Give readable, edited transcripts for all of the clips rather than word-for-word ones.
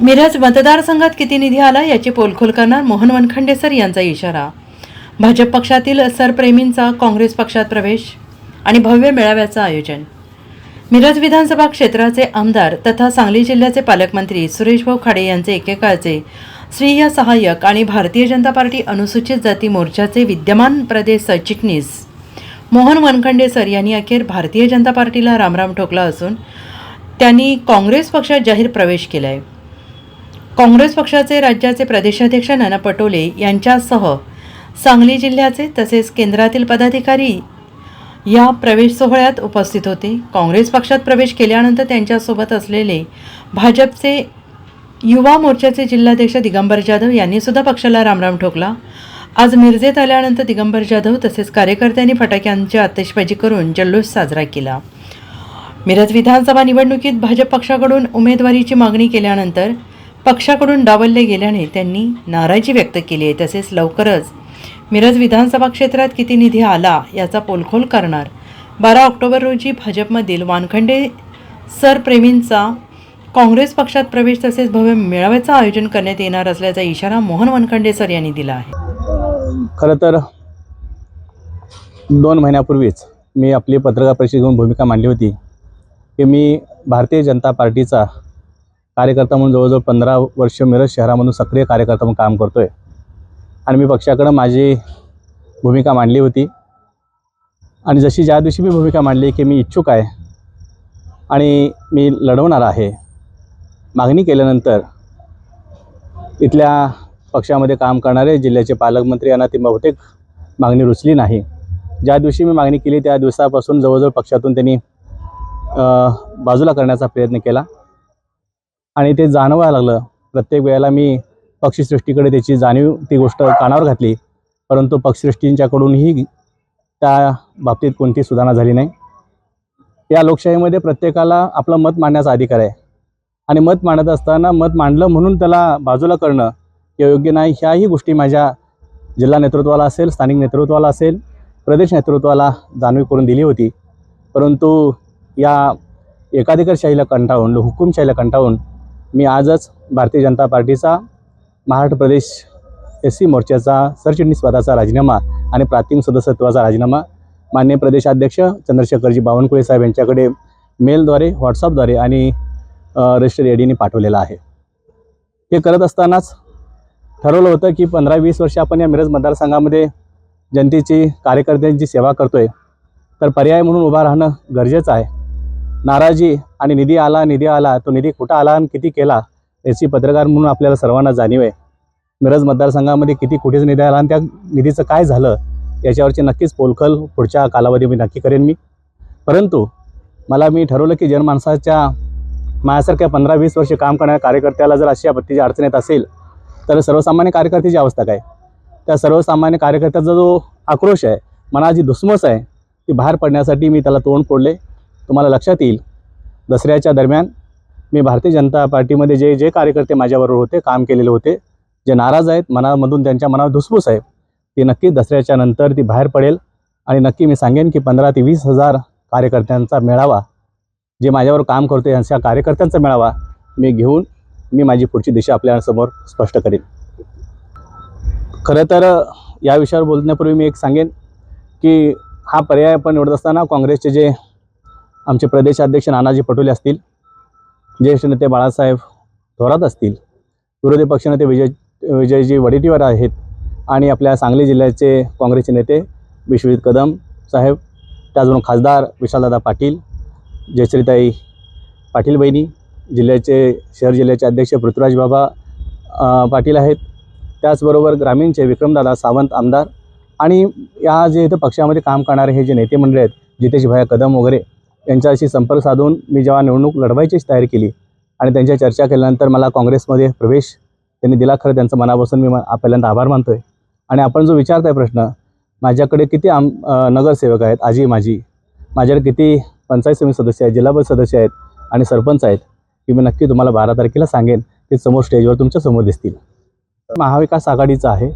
मिरज मतदारसंघात किती निधी आला याची पोलखोल करणार मोहन वनखंडे सर यांचा इशारा. भाजप पक्षातील सरप्रेमींचा काँग्रेस पक्षात प्रवेश आणि भव्य मेळाव्याचं आयोजन. मिरज विधानसभा क्षेत्राचे आमदार तथा सांगली जिल्ह्याचे पालकमंत्री सुरेशभाऊ खाडे यांचे एकेकाळचे स्वीय सहाय्यक आणि भारतीय जनता पार्टी अनुसूचित जाती मोर्चाचे विद्यमान प्रदेश सरचिटणीस मोहन वनखंडे सर यांनी अखेर भारतीय जनता पार्टीला रामराम ठोकला असून त्यांनी काँग्रेस पक्षात जाहीर प्रवेश केला आहे. काँग्रेस पक्षाचे राज्याचे प्रदेशाध्यक्ष नाना पटोले यांच्यासह सांगली जिल्ह्याचे तसेच केंद्रातील पदाधिकारी या प्रवेश सोहळ्यात उपस्थित होते. काँग्रेस पक्षात प्रवेश केल्यानंतर त्यांच्यासोबत असलेले भाजपचे युवा मोर्चाचे जिल्हाध्यक्ष दिगंबर जाधव यांनी सुद्धा पक्षाला रामराम ठोकला. आज मिरजेत आल्यानंतर दिगंबर जाधव तसेच कार्यकर्त्यांनी फटाक्यांची आतिषबाजी करून जल्लोष साजरा केला. मिरज विधानसभा निवडणुकीत भाजप पक्षाकडून उमेदवारीची मागणी केल्यानंतर पक्षाकडून डावलले गेल्याने त्यांनी नाराजी व्यक्त केली आहे. तसेच लवकरच मिरज विधानसभा क्षेत्रात किती निधी आला याचा पोलखोल करणार. 12 ऑक्टोबर रोजी भाजपमधील वानखंडे सरप्रेमींचा काँग्रेस पक्षात प्रवेश तसेच भव्य मेळाव्याचं आयोजन करण्यात येणार असल्याचा इशारा मोहन वनखंडे सर यांनी दिला आहे. खरं तर 2 महिन्यापूर्वीच मी आपली पत्रकार परिषद घेऊन भूमिका मांडली होती की मी भारतीय जनता पार्टीचा कार्यकर्ता म्हणून जवळजवळ 15 वर्ष मिरज शहरामधून सक्रिय कार्यकर्ता म्हणून काम करतो आहे आणि मी पक्षाकडं माझी भूमिका मांडली होती. आणि जशी ज्या दिवशी मी भूमिका मांडली की मी इच्छुक आहे आणि मी लढवणार आहे, मागणी केल्यानंतर इथल्या पक्षामध्ये काम करणारे जिल्ह्याचे पालकमंत्री यांना ती बहुतेक मागणी रुचली नाही. ज्या दिवशी मी मागणी केली त्या दिवसापासून जवळजवळ पक्षातून त्यांनी बाजूला करण्याचा प्रयत्न केला आणि ते जाणवायला लागलं. प्रत्येक वेळेला मी पक्षश्रेष्ठीकडे त्याची जाणीव ती गोष्ट कानावर घातली, परंतु पक्षश्रेष्ठींच्याकडूनही त्या बाबतीत कोणती सुधारणा झाली नाही. या लोकशाहीमध्ये प्रत्येकाला आपलं मत मांडण्याचा अधिकार आहे आणि मत मांडत असताना मत मांडलं म्हणून त्याला बाजूला करणं हे योग्य नाही. ह्याही गोष्टी माझ्या जिल्हा नेतृत्वाला असेल, स्थानिक नेतृत्वाला असेल, प्रदेश नेतृत्वाला जाणीव करून दिली होती. परंतु या एकाधिकारशाहीला कंटाळून, हुकुमशाहीला कंटाळून मी आजच भारतीय जनता पार्टीचा महाराष्ट्र प्रदेश SC मोर्चाचा सरचिटणीस पदाचा राजीनामा आणि प्राथमिक सदस्यत्वाचा राजीनामा माननीय प्रदेशाध्यक्ष चंद्रशेखरजी बावनकुळे साहेब यांच्याकडे मेलद्वारे, व्हॉट्सअपद्वारे आणि रजिस्टर ADने पाठवलेला आहे. हे करत असतानाच ठरवलं होतं की 15-20 वर्ष आपण या मिरज मतदारसंघामध्ये जनतेची, कार्यकर्त्यांची सेवा करतो आहे, तर पर्याय म्हणून उभा राहणं गरजेचं आहे. नाराजी आणि निधी आला, तो निधी कुठं आला आणि किती केला याची पत्रकार म्हणून आपल्याला सर्वांना जाणीव आहे. मिरज मतदारसंघामध्ये किती कुठेच निधी आला आणि त्या निधीचं काय झालं याच्यावरची नक्कीच पोलखोल पुढच्या कालावधी मी नक्की करेन मी. परंतु मी ठरवलं की जनमानसाच्या माझ्यासारख्या 15-20 वर्ष काम करणाऱ्या कार्यकर्त्याला जर अशी आपत्तीची अडचण येत असेल तर सर्वसामान्य कार्यकर्त्याची अवस्था काय? त्या सर्वसामान्य कार्यकर्त्याचा जो आक्रोश आहे, मनाची धुसमस आहे, ती बाहेर पडण्यासाठी मी त्याला तोंड फोडले. तुम्हाला लक्षात येईल दसऱ्याच्या दरम्यान मी भारतीय जनता पार्टीमध्ये जे कार्यकर्ते माझ्याबरोबर होते, काम केलेले होते, जे नाराज आहेत, मनामधून त्यांच्या मनावर धुसफूस आहे, ती नक्कीच दसऱ्याच्या नंतर ती बाहेर पडेल. आणि नक्की मी सांगेन की 15 ते 20 हजार कार्यकर्त्यांचा मेळावा, जे माझ्यावर काम करतो यांच्या कार्यकर्त्यांचा मेळावा मी घेऊन मी माझी पुढची दिशा आपल्यासमोर स्पष्ट करेन. खरं तर या विषयावर बोलण्यापूर्वी मी एक सांगेन की हा पर्याय आपण निवडत असताना काँग्रेसचे जे आमचे प्रदेशाध्यक्ष नानाजी पटोले असतील, ज्येष्ठ नेते बाळासाहेब थोरात असतील, विरोधी पक्षनेते विजयजी वडेट्टीवार आहेत आणि आपल्या सांगली जिल्ह्याचे काँग्रेसचे नेते विश्वजित कदम साहेब, त्याचबरोबर खासदार विशालदादा पाटील, जयश्रीताई पाटील बहिणी, शहर जिल्ह्याचे अध्यक्ष पृथ्वीराज बाबा पाटील आहेत, त्याचबरोबर ग्रामीणचे विक्रमदादा सावंत आमदार आणि या जे इथं पक्षामध्ये काम करणारे हे जे नेते मंडळी आहेत, जितेश भैया कदम वगैरे, यांच्याशी संपर्क साधून मी जेव्हा निवडणूक लढवायची तयारी केली आणि त्यांच्या चर्चा केल्यानंतर मला काँग्रेसमध्ये प्रवेश त्यांनी दिला. खरं त्यांचं मनापासून मी पहिल्यांदा आभार मानतो आहे. आणि आपण जो विचारताय प्रश्न, माझ्याकडे किती नगरसेवक आहेत, आजी माझी, माझ्याकडे किती पंचायत समिती सदस्य आहेत, जिल्हा परिषद सदस्य आहेत आणि सरपंच आहेत, की मी नक्की तुम्हाला 12 तारखेला सांगेन. ते समोर स्टेजवर तुमच्यासमोर दिसतील. महाविकास आघाडीचं आहे.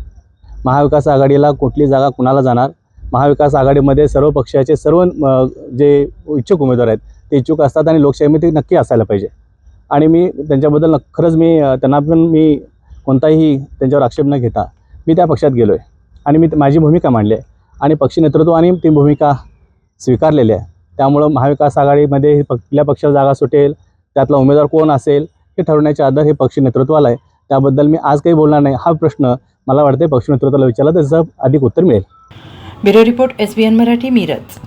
महाविकास आघाडीला कुठली जागा कुणाला जाणार, महाविकास आघाडीमध्ये सर्व पक्षाचे सर्व जे इच्छुक उमेदवार आहेत ते इच्छुक असतात आणि लोकशाहीमध्ये नक्की असायला पाहिजे. आणि मी त्यांच्याबद्दल खरंच त्यांना पण मी कोणताही त्यांच्यावर आक्षेप न घेता मी त्या पक्षात गेलो आहे आणि मी माझी भूमिका मांडली आहे आणि पक्षी नेतृत्वाने ती भूमिका स्वीकारलेली आहे. त्यामुळं महाविकास आघाडीमध्ये कुठल्या पक्षाला जागा सुटेल, त्यातला उमेदवार कोण असेल हे ठरवण्याचे आधार हे पक्ष नेतृत्वाला आहे. त्याबद्दल मी आज काही बोलणार नाही. हा प्रश्न मला वाटते पक्ष नेतृत्वाला विचारला तर त्याचं अधिक उत्तर मिळेल. Bureau report SBN Marathi, Miraj.